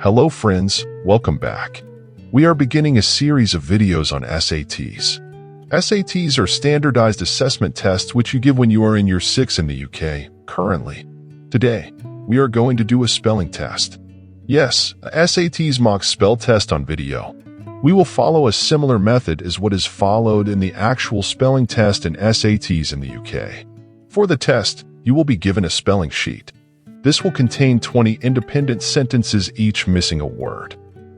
Hello friends, welcome back. We are beginning a series of videos on SATs. SATs are standardized assessment tests which you give when you are in year 6 in the UK, currently. Today, we are going to do a spelling test. Yes, a SATs mock spell test on video. We will follow a similar method as what is followed in the actual spelling test in SATs in the UK. For the test, you will be given a spelling sheet. This will contain 20 independent sentences, each missing a word.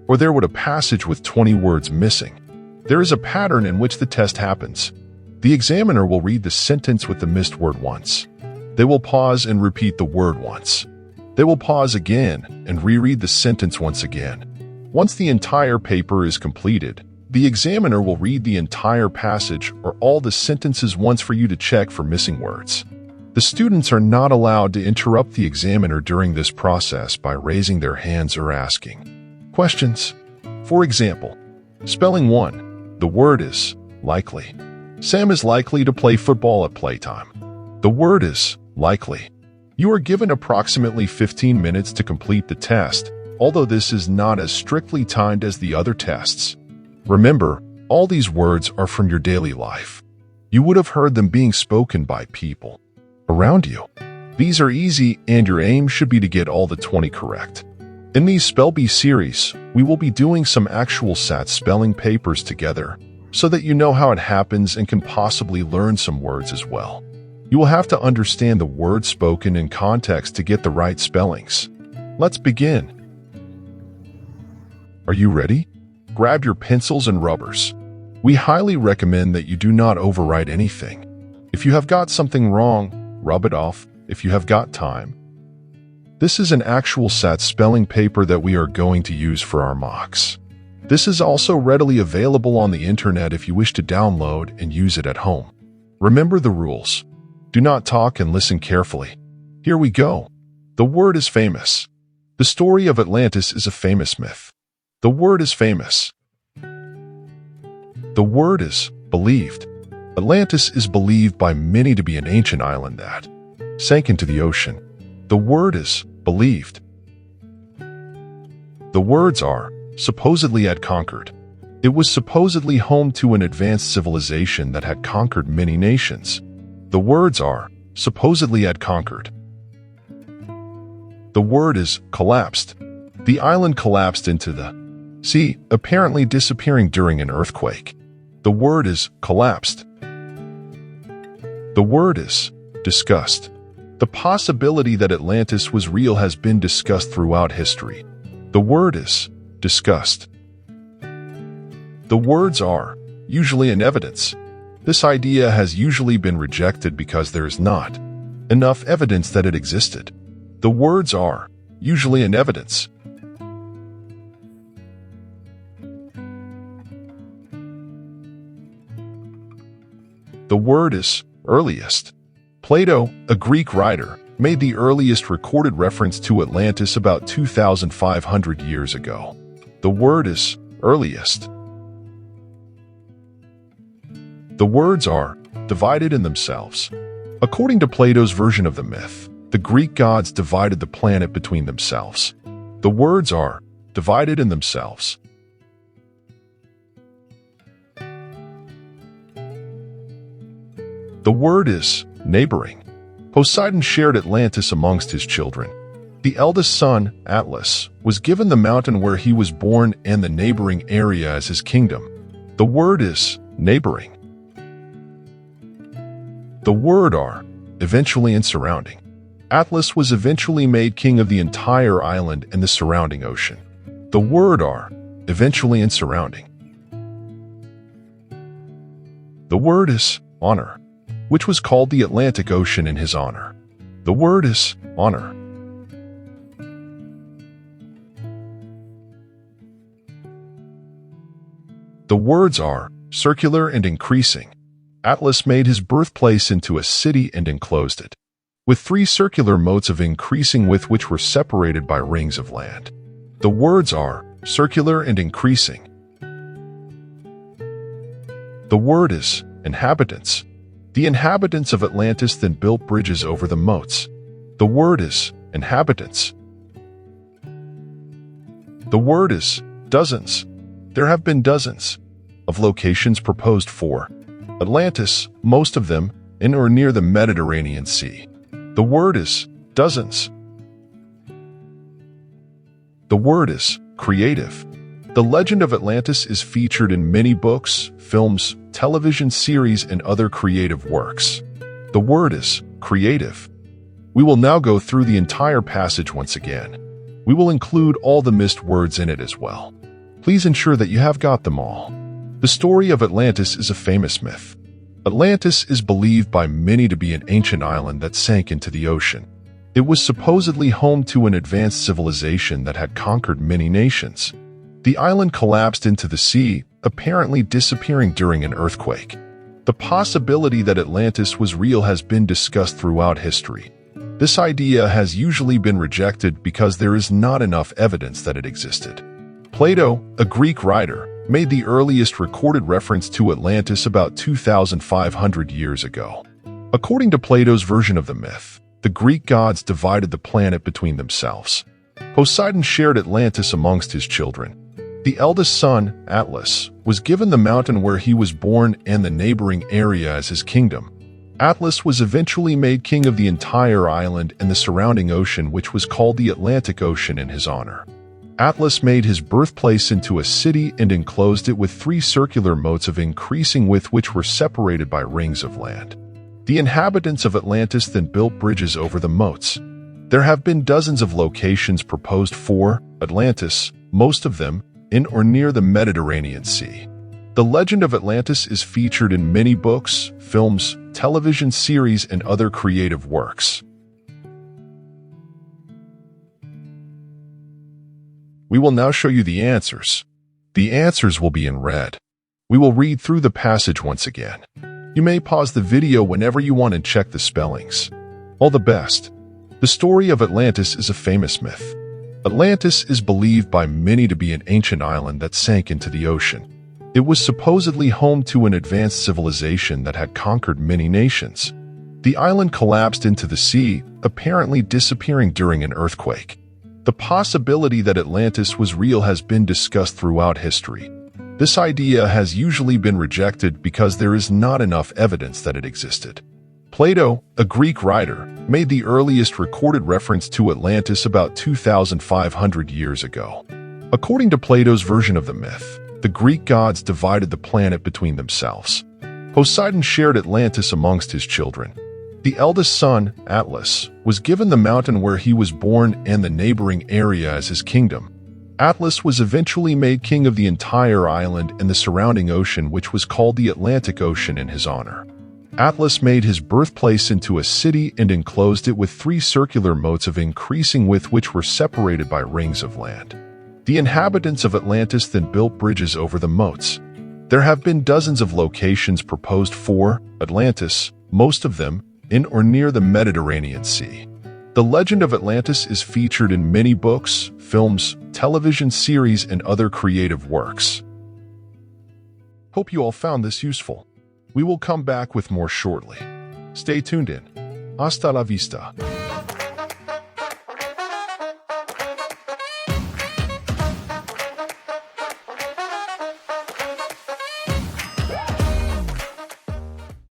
Or there would a passage with 20 words missing. There is a pattern in which the test happens. The examiner will read the sentence with the missed word once. They will pause and repeat the word once. They will pause again and reread the sentence once again. Once the entire paper is completed, the examiner will read the entire passage or all the sentences once for you to check for missing words. The students are not allowed to interrupt the examiner during this process by raising their hands or asking questions. For example, spelling 1. The word is likely. Sam is likely to play football at playtime. The word is likely. You are given approximately 15 minutes to complete the test, although this is not as strictly timed as the other tests. Remember, all these words are from your daily life. You would have heard them being spoken by people around you. These are easy, and your aim should be to get all the 20 correct. In these Spell Bee series, we will be doing some actual SAT spelling papers together, so that you know how it happens and can possibly learn some words as well. You will have to understand the words spoken in context to get the right spellings. Let's begin. Are you ready? Grab your pencils and rubbers. We highly recommend that you do not overwrite anything. If you have got something wrong, rub it off if you have got time. This is an actual SAT spelling paper that we are going to use for our mocks. This is also readily available on the internet if you wish to download and use it at home. Remember the rules. Do not talk and listen carefully. Here we go. The word is famous. The story of Atlantis is a famous myth. The word is famous. The word is believed. Atlantis is believed by many to be an ancient island that sank into the ocean. The word is believed. The words are supposedly had conquered. It was supposedly home to an advanced civilization that had conquered many nations. The words are supposedly had conquered. The word is collapsed. The island collapsed into the sea, apparently disappearing during an earthquake. The word is collapsed. The word is discussed. The possibility that Atlantis was real has been discussed throughout history. The word is discussed. The words are usually in evidence. This idea has usually been rejected because there is not enough evidence that it existed. The words are usually in evidence. The word is earliest. Plato, a Greek writer, made the earliest recorded reference to Atlantis about 2,500 years ago. The word is earliest. The words are divided in themselves. According to Plato's version of the myth, the Greek gods divided the planet between themselves. The words are divided in themselves. The word is neighboring. Poseidon shared Atlantis amongst his children. The eldest son, Atlas, was given the mountain where he was born and the neighboring area as his kingdom. The word is neighboring. The word are eventually and surrounding. Atlas was eventually made king of the entire island and the surrounding ocean. The word are eventually and surrounding. The word is honor, which was called the Atlantic Ocean in his honor. The word is honor. The words are circular and increasing. Atlas made his birthplace into a city and enclosed it, with 3 circular moats of increasing with which were separated by rings of land. The words are circular and increasing. The word is inhabitants. The inhabitants of Atlantis then built bridges over the moats. The word is inhabitants. The word is dozens. There have been dozens of locations proposed for Atlantis, most of them in or near the Mediterranean Sea. The word is dozens. The word is creative. The legend of Atlantis is featured in many books, films, television series, and other creative works. The word is creative. We will now go through the entire passage once again. We will include all the missed words in it as well. Please ensure that you have got them all. The story of Atlantis is a famous myth. Atlantis is believed by many to be an ancient island that sank into the ocean. It was supposedly home to an advanced civilization that had conquered many nations. The island collapsed into the sea, apparently disappearing during an earthquake. The possibility that Atlantis was real has been discussed throughout history. This idea has usually been rejected because there is not enough evidence that it existed. Plato, a Greek writer, made the earliest recorded reference to Atlantis about 2,500 years ago. According to Plato's version of the myth, the Greek gods divided the planet between themselves. Poseidon shared Atlantis amongst his children. The eldest son, Atlas, was given the mountain where he was born and the neighboring area as his kingdom. Atlas was eventually made king of the entire island and the surrounding ocean, which was called the Atlantic Ocean in his honor. Atlas made his birthplace into a city and enclosed it with 3 circular moats of increasing width which were separated by rings of land. The inhabitants of Atlantis then built bridges over the moats. There have been dozens of locations proposed for Atlantis, most of them in or near the Mediterranean Sea. The legend of Atlantis is featured in many books, films, television series, and other creative works. We will now show you the answers. The answers will be in red. We will read through the passage once again. You may pause the video whenever you want and check the spellings. All the best. The story of Atlantis is a famous myth. Atlantis is believed by many to be an ancient island that sank into the ocean. It was supposedly home to an advanced civilization that had conquered many nations. The island collapsed into the sea, apparently disappearing during an earthquake. The possibility that Atlantis was real has been discussed throughout history. This idea has usually been rejected because there is not enough evidence that it existed. Plato, a Greek writer, made the earliest recorded reference to Atlantis about 2,500 years ago. According to Plato's version of the myth, the Greek gods divided the planet between themselves. Poseidon shared Atlantis amongst his children. The eldest son, Atlas, was given the mountain where he was born and the neighboring area as his kingdom. Atlas was eventually made king of the entire island and the surrounding ocean, which was called the Atlantic Ocean in his honor. Atlas made his birthplace into a city and enclosed it with 3 circular moats of increasing width which were separated by rings of land. The inhabitants of Atlantis then built bridges over the moats. There have been dozens of locations proposed for Atlantis, most of them in or near the Mediterranean Sea. The legend of Atlantis is featured in many books, films, television series, and other creative works. Hope you all found this useful. We will come back with more shortly. Stay tuned in. Hasta la vista.